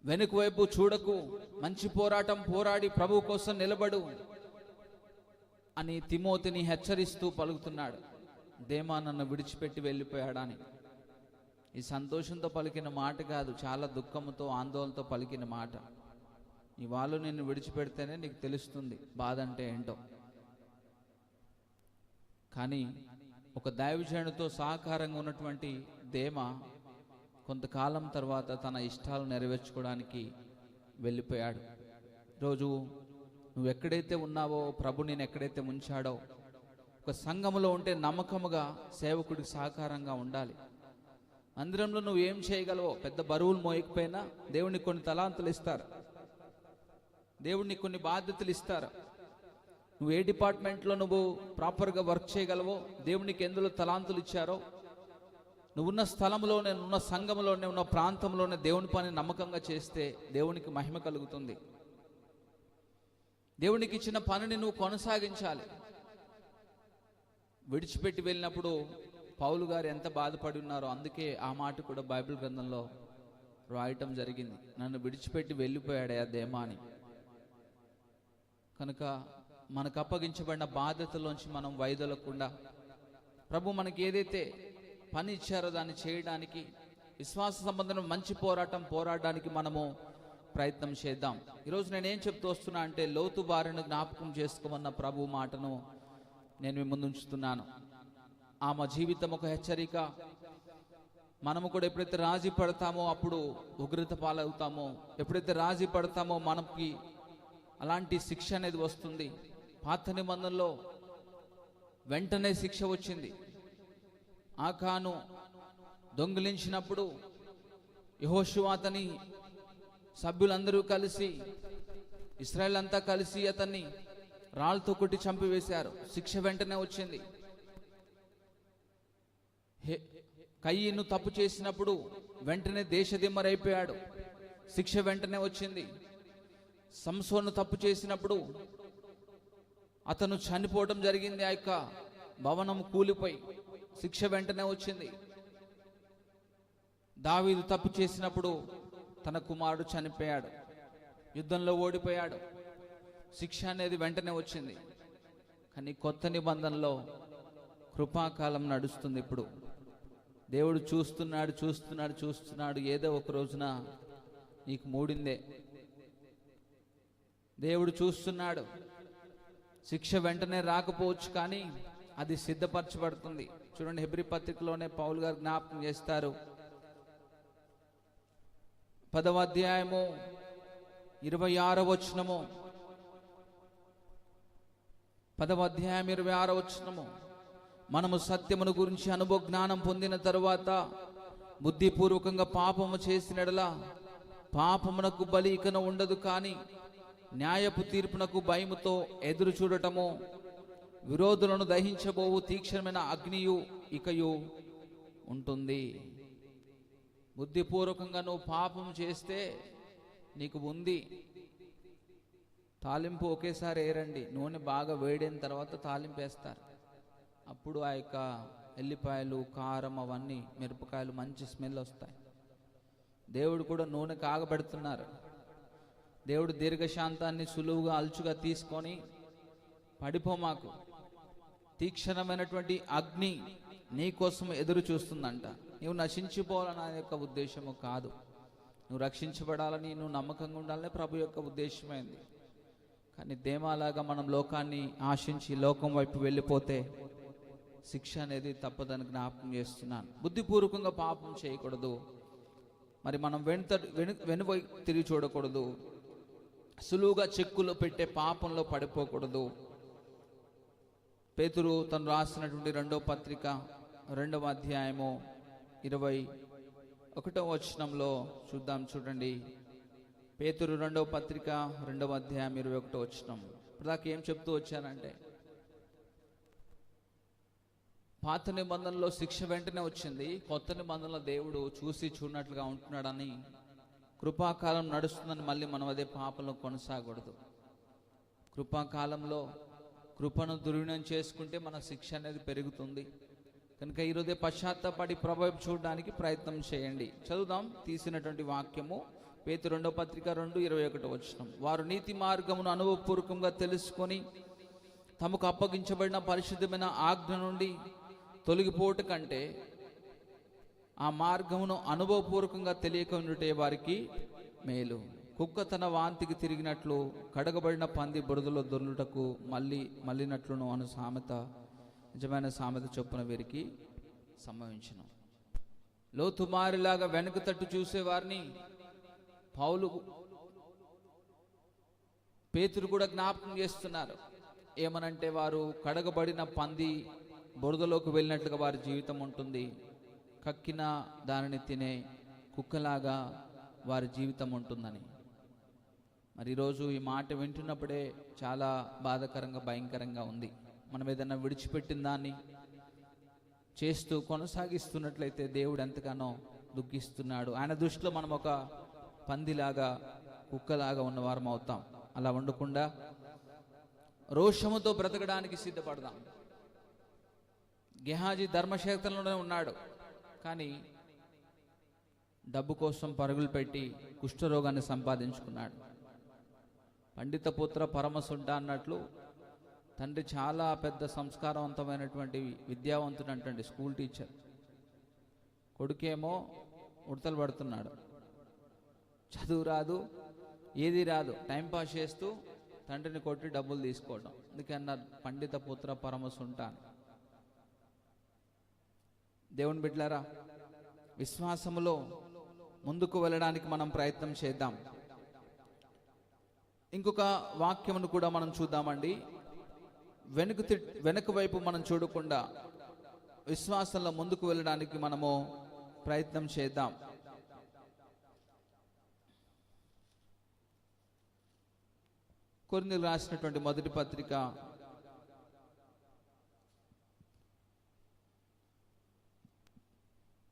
వెనుక వైపు చూడకు. మంచి పోరాటం పోరాడి ప్రభు కోసం నిలబడు అని తిమోతిని హెచ్చరిస్తూ పలుకుతున్నాడు. దేమా నన్ను విడిచిపెట్టి వెళ్ళిపోయాడని. ఈ సంతోషంతో పలికిన మాట కాదు, చాలా దుఃఖంతో, ఆందోళనతో పలికిన మాట. నీ వాళ్ళు నిన్ను విడిచిపెడితేనే నీకు తెలుస్తుంది బాధ అంటే ఏంటో. కానీ ఒక దైవజనుడితో సహకారంగా ఉన్నటువంటి దేమా కొంతకాలం తర్వాత తన ఇష్టాలు నెరవేర్చుకోవడానికి వెళ్ళిపోయాడు. ఈరోజు నువ్వు ఎక్కడైతే ఉన్నావో, ప్రభు నేను ఎక్కడైతే ఉంచాడో, ఒక సంఘములో ఉంటే నమ్మకముగా సేవకుడికి సహకారంగా ఉండాలి. మందిరంలో నువ్వు ఏం చేయగలవో, పెద్ద బరువులు మోయకపోయినా దేవునికి కొన్ని తలాంతులు ఇస్తారు, దేవుడిని కొన్ని బాధ్యతలు ఇస్తారు. నువ్వు ఏ డిపార్ట్మెంట్లో నువ్వు ప్రాపర్గా వర్క్ చేయగలవో, దేవునికి ఎందులో తలాంతులు ఇచ్చారో, నువ్వున్న స్థలంలోనే, ఉన్న సంఘంలోనే, ఉన్న ప్రాంతంలోనే దేవుని పని నమ్మకంగా చేస్తే దేవునికి మహిమ కలుగుతుంది. దేవునికి ఇచ్చిన పనిని నువ్వు కొనసాగించాలి. విడిచిపెట్టి వెళ్ళినప్పుడు పౌలు గారు ఎంత బాధపడి ఉన్నారో అందుకే ఆ మాట కూడా బైబిల్ గ్రంథంలో రాయటం జరిగింది. నన్ను విడిచిపెట్టి వెళ్ళిపోయాడే ఆ దేమా అని. కనుక మనకు అప్పగించబడిన బాధ్యతలోంచి మనం వైదొలకుండా ప్రభు మనకి ఏదైతే పని ఇచ్చారో దాన్ని చేయడానికి, విశ్వాస సంబంధమైన మంచి పోరాడడానికి మనము ప్రయత్నం చేద్దాం. ఈరోజు నేనేం చెప్తూ వస్తున్నా అంటే, లోతు బారిన జ్ఞాపకం చేసుకోమన్న ప్రభు మాటను నేను మీ ముందు ఉంచుతున్నాను. ఆమె జీవితం ఒక హెచ్చరిక. మనము కూడా ఎప్పుడైతే రాజీ పడతామో అప్పుడు ఉగ్రత పాలవుతామో, ఎప్పుడైతే రాజీ పడతామో మనకి అలాంటి శిక్ష అనేది వస్తుంది. పాత నిబంధనలో వెంటనే శిక్ష వచ్చింది. ఆకాను దొంగిలించినప్పుడు యెహోషువ అతని సభ్యులందరూ కలిసి, ఇశ్రాయేల్ అంతా కలిసి అతన్ని రాళ్ళతో కొట్టి చంపివేశారు. శిక్ష వెంటనే వచ్చింది. కయీను తప్పు చేసినప్పుడు వెంటనే దేశదిమ్మరైపోయాడు. శిక్ష వెంటనే వచ్చింది. సంసోను తప్పు చేసినప్పుడు అతను చనిపోవడం జరిగింది. ఆ యొక్క భవనం కూలిపోయి శిక్ష వెంటనే వచ్చింది. దావీదు తప్పు చేసినప్పుడు తన కుమారుడు చనిపోయాడు, యుద్ధంలో ఓడిపోయాడు. శిక్ష అనేది వెంటనే వచ్చింది. కానీ కొత్త నిబంధనలో కృపాకాలం నడుస్తుంది. ఇప్పుడు దేవుడు చూస్తున్నాడు. ఏదో ఒక రోజున నీకు మూడిందే. దేవుడు చూస్తున్నాడు. శిక్ష వెంటనే రాకపోవచ్చు, కానీ అది సిద్ధపరచబడుతుంది. చూడండి, హెబ్రీ పత్రికలోనే పౌలు గారు జ్ఞాపకం చేస్తారు. 10వ అధ్యాయము 26వ వచనము. 10వ అధ్యాయం 26వ వచనము. మనము సత్యమును గురించి అనుభవ జ్ఞానం పొందిన తరువాత బుద్ధిపూర్వకంగా పాపము చేసినడలా పాపమునకు బలి ఇకను ఉండదు, కానీ న్యాయపు తీర్పునకు భయముతో ఎదురు చూడటము, విరోధులను దహించబోవు తీక్షణమైన అగ్నియు ఇకయు ఉంటుంది. బుద్ధిపూర్వకంగా నువ్వు పాపం చేస్తే నీకు ఉంది. తాలింపు ఒకేసారి వేయరండి, నూనె బాగా వేడిన తర్వాత తాలింపు వేస్తారు. అప్పుడు ఆ యొక్క ఎల్లిపాయలు, కారం, అవన్నీ మిరపకాయలు మంచి స్మెల్ వస్తాయి. దేవుడు కూడా నూనె కాగబెడుతున్నారు. దేవుడు దీర్ఘశాంతాన్ని సులువుగా అలుచుగా తీసుకొని, పడిపోమాకు, తీక్షణమైనటువంటి అగ్ని నీ కోసం ఎదురు చూస్తుందంట. నువ్వు నశించిపోవాలని ఆయన యొక్క ఉద్దేశము కాదు. నువ్వు రక్షించబడాలని, నువ్వు నమ్మకంగా ఉండాలని ప్రభు యొక్క ఉద్దేశమైంది. కానీ దేమాలాగా మనం లోకాన్ని ఆశించి లోకం వైపు వెళ్ళిపోతే శిక్ష అనేది తప్పదని జ్ఞాపకం చేస్తున్నాను. బుద్ధిపూర్వకంగా పాపం చేయకూడదు. మరి మనం వెనుక తిరిగి చూడకూడదు. సులువుగా చెక్కులు పెట్టే పాపంలో పడిపోకూడదు. పేతురు తను రాసినటువంటి 2వ పత్రిక 2వ అధ్యాయము 21వ వచనంలో చూద్దాం. చూడండి, పేతురు 2వ పత్రిక 2వ అధ్యాయం 21వ వచనం. ఇప్పటిదాకా ఏం చెప్తూ వచ్చానంటే, పాత నిబంధనలో శిక్ష వెంటనే వచ్చింది. కొత్త నిబంధనలో దేవుడు చూసి చూడనట్లుగా ఉంటున్నాడని, కృపాకాలం నడుస్తుందని మళ్ళీ మనం అదే పాపంలో కొనసాగకూడదు. కృపాకాలంలో కృపను దుర్వినియోగం చేసుకుంటే మన శిక్ష అనేది పెరుగుతుంది. కనుక ఈరోజే పశ్చాత్తాపడి ప్రభావం చూడడానికి ప్రయత్నం చేయండి. చదువుదాం తీసినటువంటి వాక్యము, పేతురు 2వ పత్రిక 2:21 వచనం. వారు నీతి మార్గమును అనుభవపూర్వకంగా తెలుసుకొని తమకు అప్పగించబడిన పరిశుద్ధమైన ఆజ్ఞ నుండి తొలగిపోవట కంటే ఆ మార్గమును అనుభవపూర్వకంగా తెలియక ఉండుటే వారికి మేలు. కుక్క తన వాంతికి తిరిగినట్లు కడగబడిన పంది బురదలో దొర్లుటకు మళ్ళినట్లును అను సామెత నిజమైన సామెత చొప్పున వీరికి సంభవించును. లోతుమారిలాగా వెనుక తట్టు చూసేవారిని పేతురు కూడా జ్ఞాపకం చేస్తున్నారు. ఏమనంటే, వారు కడగబడిన పంది బురదలోకి వెళ్ళినట్లుగా వారి జీవితం ఉంటుంది. కక్కిన దానిని తినే కుక్కలాగా వారి జీవితం ఉంటుందని. మరి ఈరోజు ఈ మాట వింటున్నప్పుడే చాలా బాధాకరంగా, భయంకరంగా ఉంది. మనం ఏదైనా విడిచిపెట్టిన దాన్ని చేస్తూ కొనసాగిస్తున్నట్లయితే దేవుడు ఎంతగానో దుఃఖిస్తున్నాడు. ఆయన దృష్టిలో మనం ఒక పందిలాగా, కుక్కలాగా ఉన్నవారం అవుతాం. అలా ఉండకుండా రోషముతో బ్రతకడానికి సిద్ధపడదాం. గెహాజీ ధర్మక్షేత్రంలోనే ఉన్నాడు, కానీ డబ్బు కోసం పరుగులు పెట్టి కుష్ఠరోగాన్ని సంపాదించుకున్నాడు. పండిత పుత్ర పరమసుంట అన్నట్లు తండ్రి చాలా పెద్ద సంస్కారవంతమైనటువంటి విద్యావంతుడు అంటండి, స్కూల్ టీచర్. కొడుకేమో ఉడతలు పడుతున్నాడు, చదువు రాదు, ఏది రాదు, టైంపాస్ చేస్తూ తండ్రిని కొట్టి డబ్బులు తీసుకోవడం. అందుకన్నారు పండిత పుత్ర పరమసుంట అని. దేవుని బిడ్డలారా, విశ్వాసములో ముందుకు వెళ్ళడానికి మనం ప్రయత్నం చేద్దాం. ఇంకొక వాక్యమును కూడా మనం చూద్దామండి. వెనుక వైపు మనం చూడకుండా విశ్వాసంలో ముందుకు వెళ్ళడానికి మనము ప్రయత్నం చేద్దాం. కొరింథీయులకు రాసినటువంటి మొదటి పత్రిక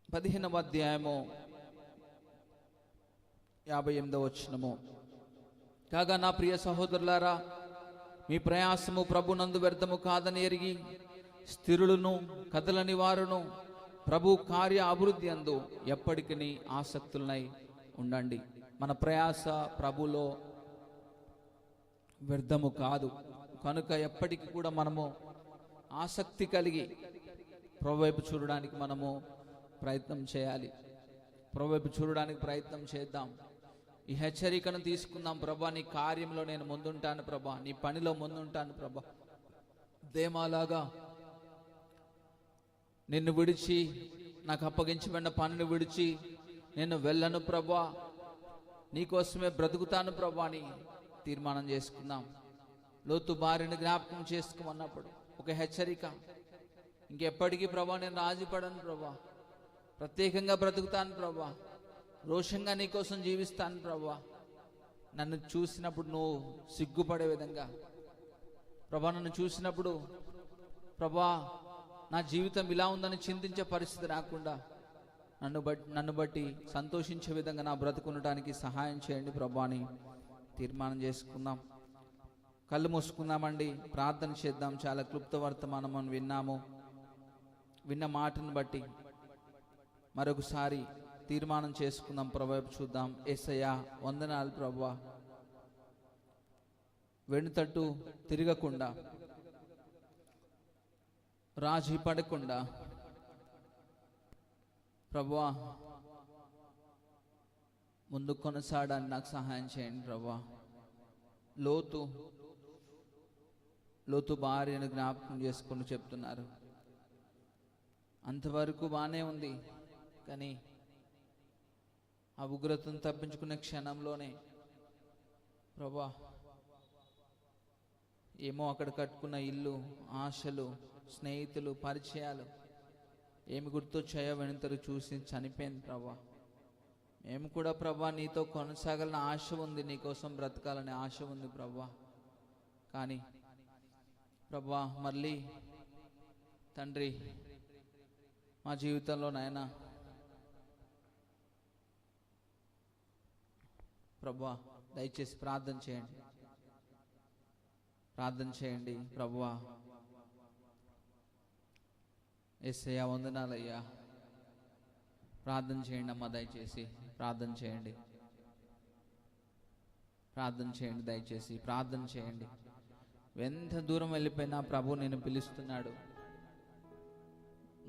15వ అధ్యాయము 58వ వచనము. కాగా నా ప్రియ సహోదరులారా, మీ ప్రయాసము ప్రభునందు వ్యర్థము కాదని ఎరిగి స్థిరులను కదలని వారును ప్రభు కార్య అభివృద్ధి అందు ఎప్పటికీ ఆసక్తులనై ఉండండి. మన ప్రయాస ప్రభులో వ్యర్థము కాదు కనుక ఎప్పటికీ కూడా మనము ఆసక్తి కలిగి ప్రభు వైపు చూడడానికి మనము ప్రయత్నం చేయాలి. ప్రభు వైపు చూడడానికి ప్రయత్నం చేద్దాం. ఈ హెచ్చరికను తీసుకుందాం. ప్రభా, నీ కార్యంలో నేను ముందుంటాను ప్రభా, నీ పనిలో ముందుంటాను ప్రభా. దేమాలాగా నిన్ను విడిచి, నాకు అప్పగించబడిన పనిని విడిచి నేను వెళ్ళను ప్రభా, నీకోసమే బ్రతుకుతాను ప్రభా అని తీర్మానం చేసుకుందాం. లోతు భార్యను జ్ఞాపకం చేసుకోమన్నప్పుడు ఒక హెచ్చరిక, ఇంకెప్పటికీ ప్రభా నేను రాజీపడను ప్రభా, ప్రత్యేకంగా బ్రతుకుతాను ప్రభా, రోషంగా నీకోసం జీవిస్తాను ప్రభా. నన్ను చూసినప్పుడు నువ్వు సిగ్గుపడే విధంగా ప్రభా, నన్ను చూసినప్పుడు ప్రభా నా జీవితం ఇలా ఉందని చింతించే పరిస్థితి రాకుండా నన్ను బట్టి సంతోషించే విధంగా నా బ్రతుకుండటానికి సహాయం చేయండి ప్రభా అని తీర్మానం చేసుకుందాం. కళ్ళు మూసుకుందామండి, ప్రార్థన చేద్దాం. చాలా క్లుప్త వర్తమానం మనం విన్నాము. విన్న మాటను బట్టి మరొకసారి తీర్మానం చేసుకుందాం. ప్రభు వైపు చూద్దాం. యేసయ్యా వందనాలు ప్రభువా, వెనుతట్టు తిరగకుండా, రాజీ పడకుండా ప్రభువా ముందు కొనసాగడానికి నాకు సహాయం చేయండి ప్రభువా. లోతు భార్యను జ్ఞాపకం చేసుకుని చెప్తున్నారు. అంతవరకు బాగానే ఉంది, కానీ ఆ ఉగ్రతను తప్పించుకునే క్షణంలోనే ప్రభా ఏమో అక్కడ కట్టుకున్న ఇల్లు, ఆశలు, స్నేహితులు, పరిచయాలు ఏమి గుర్తొచ్చాయో వెనుతరు చూసి చనిపోయింది ప్రభా. మేము కూడా ప్రభా నీతో కొనసాగాలని ఆశ ఉంది, నీకోసం బ్రతకాలనే ఆశ ఉంది ప్రభా. కానీ ప్రభా మళ్ళీ తండ్రి మా జీవితంలో నాయనా ప్రభువా దయచేసి ప్రార్థన చేయండి ప్రభువా. యేసయ్యా వందనాలయ్యా, ప్రార్థన చేయండి అమ్మా, దయచేసి ప్రార్థన చేయండి దయచేసి ప్రార్థన చేయండి. ఎంత దూరం వెళ్ళిపోయినా ప్రభు నేను పిలుస్తున్నాడు.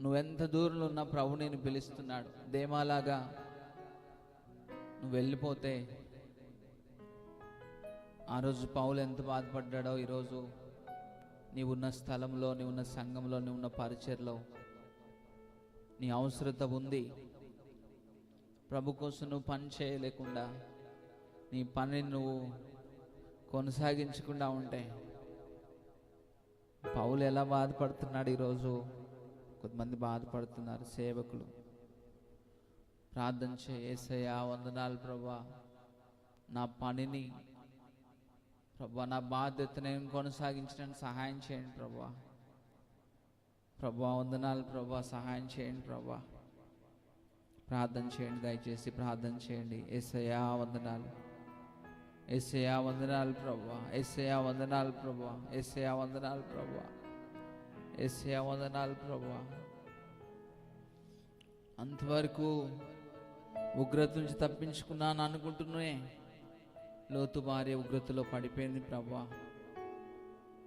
నువ్వెంత దూరంలో ఉన్నా ప్రభు నేను పిలుస్తున్నాడు. దేమాలాగా నువ్వు వెళ్ళిపోతే ఆ రోజు పౌలు ఎంత బాధపడ్డాడో ఈరోజు నీవున్న స్థలంలో, నీవున్న సంఘంలో, నీవున్న పరిచర్లో నీ అవసరత ఉంది. ప్రభు కోసం నువ్వు పని చేయలేకుండా, నీ పనిని నువ్వు కొనసాగించకుండా ఉంటే పౌలు ఎలా బాధపడుతున్నాడు, ఈరోజు కొంతమంది బాధపడుతున్నారు సేవకులు. ప్రార్థన చేయి. యేసయ్యా వందనాలు ప్రభా, నా పనిని ప్రభా, నా బాధ్యత నేను కొనసాగించడానికి సహాయం చేయండి ప్రభా. వందనాలు ప్రభా, సహాయం చేయండి ప్రభా. ప్రార్థన చేయండి, దయచేసి ప్రార్థన చేయండి. యేసయ్యా వందనాలు ప్రభా, యేసయ్యా వందనాలు ప్రభా. యేసయ్యా వందనాలు ప్రభువా. అంతవరకు ఉగ్రత నుంచి తప్పించుకున్నాను అనుకుంటున్నానే, లోతు భార్య ఉగ్రతలో పడిపోయింది ప్రభువా.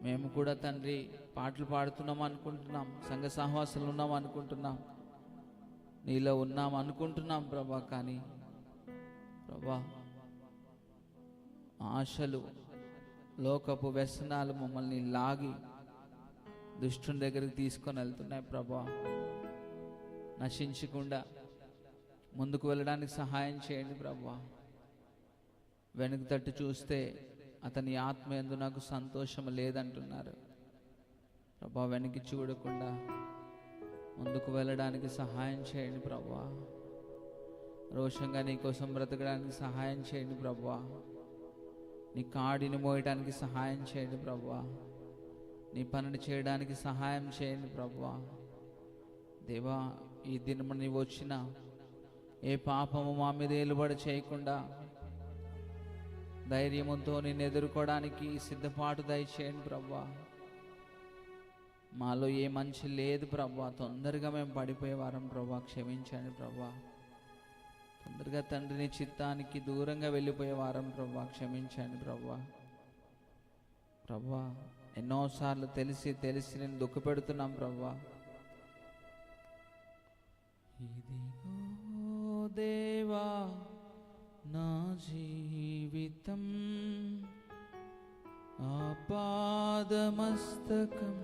మేము కూడా తండ్రి పాటలు పాడుతున్నాం అనుకుంటున్నాం, సంఘ సహవాసాలు ఉన్నాం అనుకుంటున్నాం, నీలో ఉన్నాం అనుకుంటున్నాం ప్రభా. కానీ ప్రభా, ఆశలు, లోకపు వ్యసనాలు మమ్మల్ని లాగి దుష్టుని దగ్గరికి తీసుకొని వెళ్తున్నాయి ప్రభా. నశించకుండా ముందుకు వెళ్ళడానికి సహాయం చేయండి ప్రభా. వెనుక తట్టు చూస్తే అతని ఆత్మ యందు నాకు సంతోషం లేదంటున్నారు ప్రభా. వెనక్కి చూడకుండా ముందుకు వెళ్ళడానికి సహాయం చేయండి ప్రభా. రోషంగా నీ కోసం బ్రతకడానికి సహాయం చేయండి ప్రభా. నీ కాడిని మోయడానికి సహాయం చేయండి ప్రభా. నీ పనిని చేయడానికి సహాయం చేయండి ప్రభా. దేవా, ఈ దినము నీవు వచ్చిన ఏ పాపము మా మీద ఏలుబడి చేయకుండా ధైర్యముతో నేను ఎదుర్కోవడానికి సిద్ధపాటు దయచేయండి ప్రభా. మాలో ఏ మంచి లేదు ప్రభా. తొందరగా మేము పడిపోయేవారం ప్రభా, క్షమించండి ప్రభా. తొందరగా తండ్రిని చిత్తానికి దూరంగా వెళ్ళిపోయేవారం ప్రభా, క్షమించండి ప్రభా. ప్రభా, ఎన్నోసార్లు తెలిసి నేను దుఃఖపెడుతున్నాం ప్రభా. ఇదిగో దేవా నా జీవితం, ఆపాదమస్తకం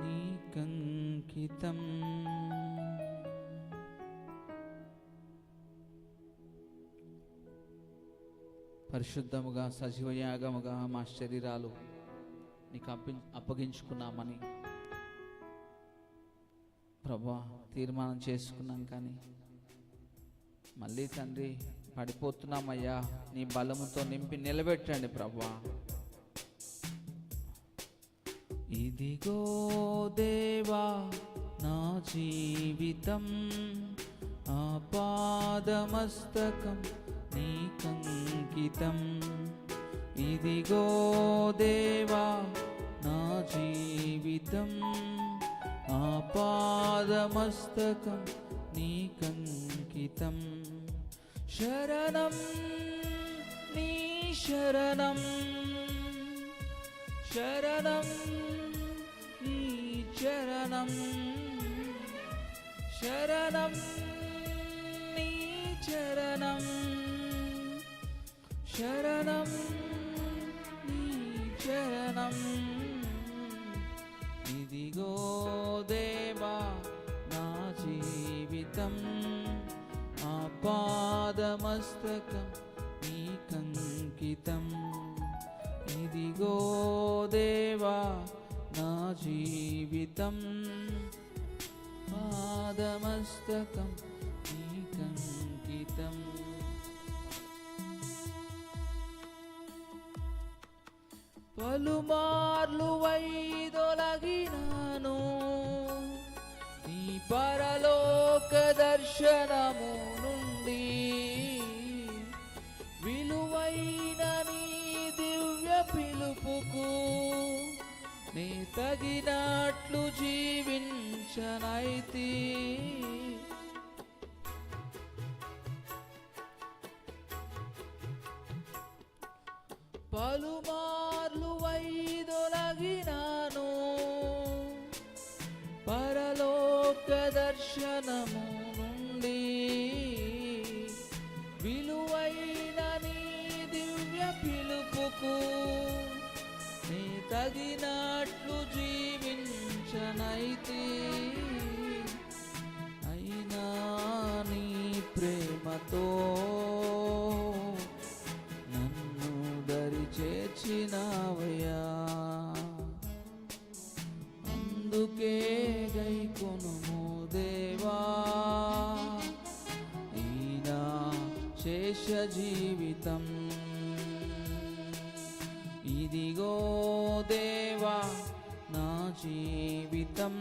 నీకంకితం. పరిశుద్ధముగా సజీవయాగముగా మా శరీరాలు నీకు అప్పగించుకున్నామని ప్రభా తీర్మానం చేసుకున్నాం. కానీ మళ్ళీ తండ్రి పడిపోతున్నామయ్యా. నీ బలముతో నింపి నిలబెట్టండి ప్రభా. ఇదిగో దేవా నా జీవితం, ఆపాదమస్తకం నీకంకితం. ఇదిగో దేవా నా జీవితం, ఆపాదమస్తకం నీకంకితం. శరణం నీ శరణం, శరణం నీ చరణం, శరణం నీ చరణం, శరణం నీ చరణం. ఇదిగో దేవా నా జీవితం, ఆపాదమస్తకం నీకంకితం. ఇదిగో దేవా నా జీవితం, పాదమస్తకం నీకంకితం. పలుమార్లు వైదొలగినాను నీ పరలోక దర్శనము నుండి, విలువైన నీ దివ్య పిలుపుకు నీ తగినట్లు జీవించనైతి. పలుమార్లు వైదొలగినాను పరలోక దర్శనము నుండి, విలువైన నీ దివ్య పిలుపుకు నీ తగినట్లు జీవించనైతి. అయినా నీ ప్రేమతో నన్ను దరి చేర్చినావయ్యా, అందుకే గైకొనుము దేవా ఈనా శేష జీవితం. ఇదిగో దేవా నా జీవితం,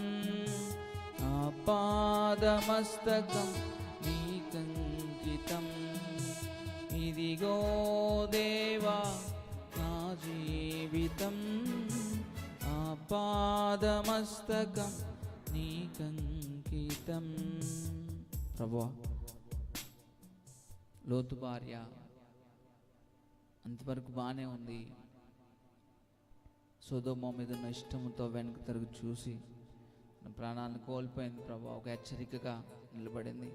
ఆపాదమస్తకం నీకంకితం. ఇదిగో దేవా నా జీవితం, ఆపాదమస్తకం పాదమస్తకం నీకంకితం. ప్రభువా, లోతు భార్య అంతవరకు బాగానే ఉంది. సొదొమ మీద ఉన్న ఇష్టంతో వెనక్కి తిరిగి చూసి ప్రాణాలను కోల్పోయింది. ప్రభా, ఒక హెచ్చరికగా నిలబడింది.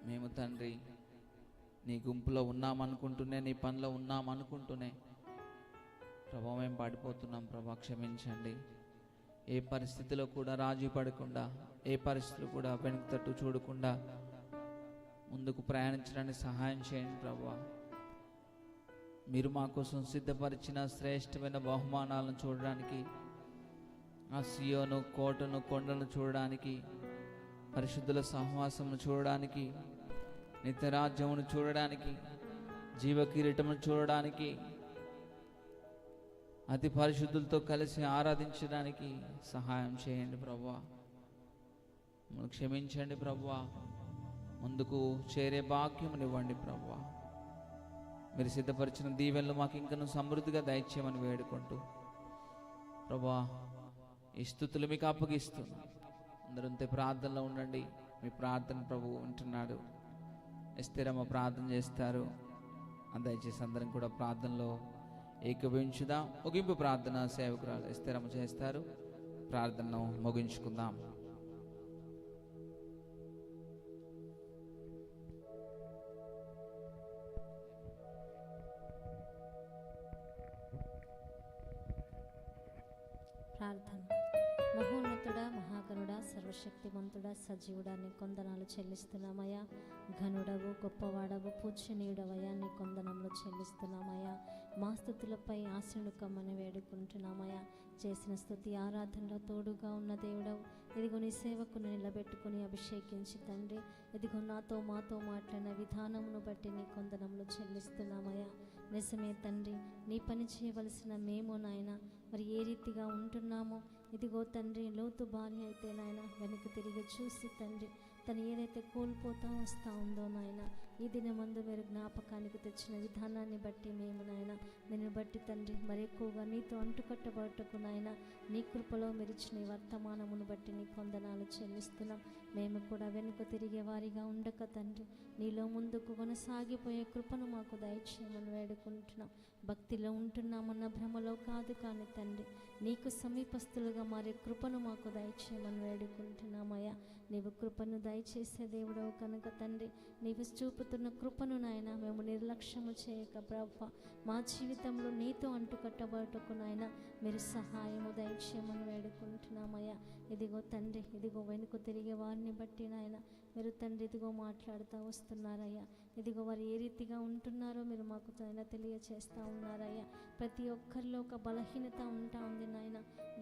మేము తండ్రి నీ గుంపులో ఉన్నామనుకుంటూనే, నీ పనిలో ఉన్నామనుకుంటూనే ప్రభా మేము పడిపోతున్నాం. ప్రభా క్షమించండి. ఏ పరిస్థితిలో కూడా రాజీ పడకుండా, ఏ పరిస్థితులు కూడా వెనక్కి తట్టు చూడకుండా ముందుకు ప్రయాణించడానికి సహాయం చేయండి ప్రభా. మీరు మా కోసం సిద్ధపరిచిన శ్రేష్టమైన బహుమానాలను చూడడానికి, ఆ సియోను కోటను కొండలను చూడడానికి, పరిశుద్ధుల సహవాసమును చూడడానికి, నిత్యరాజ్యమును చూడడానికి, జీవ కిరీటమును చూడడానికి, అతి పరిశుద్ధులతో కలిసి ఆరాధించడానికి సహాయం చేయండి ప్రభువా. క్షమించండి ప్రభువా. ముందుకు చేరే భాగ్యమునివ్వండి ప్రభువా. మీరు సిద్ధపరిచిన దీవెనలు మాకు ఇంకనూ సమృద్ధిగా దయచేయమని వేడుకుంటూ ప్రభువా ఈ స్తుతులు మీకు అప్పగిస్తున్నాం. అందరంతే ప్రార్థనలో ఉండండి. మీ ప్రార్థన ప్రభువు వింటున్నాడు. ఎస్తేరమ్మ ప్రార్థన చేస్తారు. దయచేసి అందరం కూడా ప్రార్థనలో ఏకీభవించుదాం. ముగింపు ప్రార్థన సేవకురాలు ఎస్తేరమ్మ చేస్తారు. ప్రార్థనను ముగించుకుందాం. ప్రార్థన. మహోన్నతుడా, మహాగణుడా, సర్వశక్తిమంతుడా, సజీవుడా, నీ కొందనాలు చెల్లిస్తున్నామయ్యా. ఘనుడవు, గొప్పవాడవు, పూజనీయుడవయ్యా, నీ కొందనములు చెల్లిస్తున్నామయ్యా. మా స్థుతులపై ఆశీనుడు కమ్మని వేడుకుంటున్నామయ్యా. చేసిన స్తుతి ఆరాధనలో తోడుగా ఉన్న దేవుడవు, ఇదిగో నీ సేవకుని నిలబెట్టుకుని అభిషేకించి తండ్రి, ఇదిగో నాతో మాతో మాట్లాడిన విధానమును బట్టి నీ కొందనములు చెల్లిస్తున్నామయ్యా. నిజమే తండ్రి, నీ పని చేయవలసిన మేము నాయన మరి ఏ రీతిగా ఉంటున్నామో, ఇదిగో తండ్రి లోతు భార్య అయితే నాయన వెనక్కి తిరిగి చూసి తండ్రి తను ఏదైతే కోల్పోతా వస్తూ ఉందో నాయన, ఈ దినమందు మీరు జ్ఞాపకానికి తెచ్చిన విధానాన్ని బట్టి మేము నాయన నిన్ను బట్టి తండ్రి మరి ఎక్కువగా నీతో అంటుకట్టబడటకు నాయన నీ కృపలో మీరు ఇచ్చిన వర్తమానమును బట్టి నీ కొందనాలు చెల్లిస్తున్నాం. మేము కూడా వెనుక తిరిగే వారిగా ఉండక తండ్రి నీలో ముందుకు కొనసాగిపోయే కృపను మాకు దయచేయమని వేడుకుంటున్నాం. భక్తిలో ఉంటున్నామన్న భ్రమలో కాదు కానీ తండ్రి నీకు సమీపస్తులుగా మారే కృపను మాకు దయచేయమని వేడుకుంటున్నామయ్యా. నీవు కృపను దయచేసే దేవుడవు కనుక తండ్రి నీవు చూపుతున్న కృపను నాయన మేము నిర్లక్ష్యము చేయక ప్రభా మా జీవితంలో నీతో అంటుకట్టబడటకు నాయన మీరు సహాయము దయచేయమని వేడుకుంటున్నామయ్యా. ఇదిగో తండ్రి ఇదిగో వెనుక తిరిగే వారిని బట్టి నాయన మీరు తండ్రి ఇదిగో మాట్లాడుతూ వస్తున్నారయ్యా. ఇదిగో వారు ఏ రీతిగా ఉంటున్నారో మీరు మాకు నాయన తెలియచేస్తూ ఉన్నారయ్యా. ప్రతి ఒక్కరిలో ఒక బలహీనత ఉంటా ఉంది నాయన.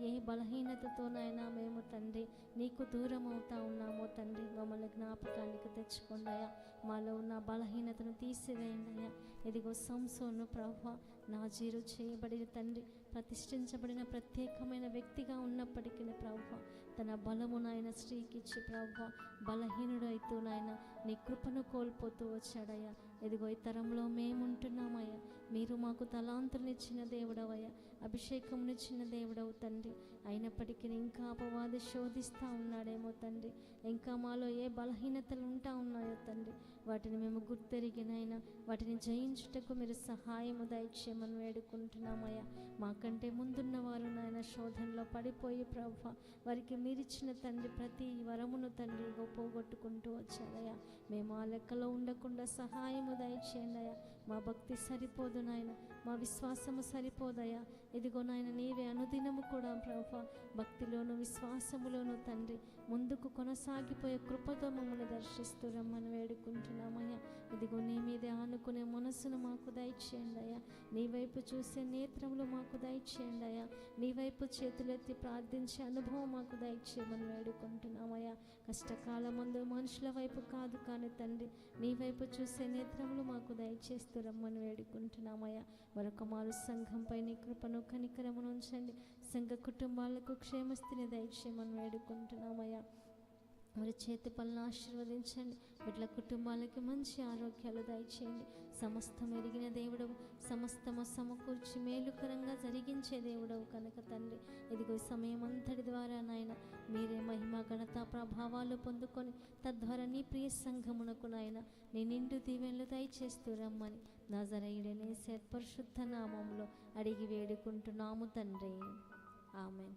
ఏ బలహీనతతో నాయన మేము తండ్రి నీకు దూరం అవుతా ఉన్నామో తండ్రి మమ్మల్ని జ్ఞాపకానికి తెచ్చుకోండియా. మాలో ఉన్న బలహీనతను తీసివేయండి అయ్యా. ఇదిగో సంసోను ప్రభా నాజీరు చేయబడిన తండ్రి ప్రతిష్ఠించబడిన ప్రత్యేకమైన వ్యక్తిగా ఉన్నప్పటికీ ప్రభా తన బలము నాయన స్త్రీకిచ్చి ప్రభా బలహీనుడు అవుతూ నాయన నీ కృపను కోల్పోతూ వచ్చాడయ్యా. ఇదిగో ఈ తరంలో మేముంటున్నామయ్యా. మీరు మాకు తలాంతునిచ్చిన దేవుడవయ్యా, అభిషేకమునిచ్చిన దేవుడవు తండ్రి. అయినప్పటికీ ఇంకా అపవాది శోధిస్తూ ఉన్నాడేమో తండ్రి. ఇంకా మాలో ఏ బలహీనతలు ఉంటా ఉన్నాయో తండ్రి వాటిని మేము గుర్తెరిగినైనా వాటిని జయించుటకు మీరు సహాయము దయచేయమని వేడుకుంటున్నామయ్యా. మాకంటే ముందున్న వారు నాయన శోధనలో పడిపోయి ప్రభా వారికి మీరిచ్చిన తండ్రి ప్రతి వరమును తండ్రి పోగొట్టుకుంటూ వచ్చారయ్యా. మేము ఆ లెక్కలో ఉండకుండా సహాయము దయచేయండి అయ్యా. మా భక్తి సరిపోదు నాయన, మా విశ్వాసము సరిపోదయ్యా. ఇదిగో నాయన నీవే అనుదినము కూడా ప్రభా భక్తిలోను విశ్వాసములోను తండ్రి ముందుకు కొనసాగిపోయే కృపతో మమ్మల్ని దర్శిస్తూ రమ్మని వేడుకుంటున్నామయ్యా. ఇదిగో నీ మీదే ఆనుకునే మనసును మాకు దయచేయండి అయ్యా. నీ వైపు చూసే నేత్రములు మాకు దయచేయండి అయ్యా. నీ వైపు చేతులెత్తి ప్రార్థించే అనుభవం మాకు దయచేయమని వేడుకుంటున్నామయ్యా. కష్టకాలం ముందు మనుషుల వైపు కాదు కానీ తండ్రి నీ వైపు చూసే నేత్రములు మాకు దయచేస్తూ రమ్మని వేడుకుంటున్నామయ్యా. మరొక మారు సంఘంపై నీ కృపను కనికరమును ఉంచండి. సంఘ కుటుంబాలకు క్షేమస్థితిని దయచేయమని వేడుకుంటున్నామయ్యా. మరి చేతి పనులను ఆశీర్వదించండి. బిడ్డల కుటుంబాలకి మంచి ఆరోగ్యాలు దయచేయండి. సమస్తం ఎరిగిన దేవుడవు, సమస్తము సమకూర్చి మేలుకరంగా జరిగించే దేవుడవు కనుక తండ్రి, ఇదిగో ఈ సమయం అంతటి ద్వారా నాయన మీరే మహిమ ఘనత ప్రభావాలు పొందుకొని తద్వారా నీ ప్రియ సంఘమునకు నాయన నీ నిండు దీవెనలు దయచేస్తూ రమ్మని నజరేయుడనే పరిశుద్ధ నామములో అడిగి వేడుకుంటున్నాము తండ్రి. ఆమెన్.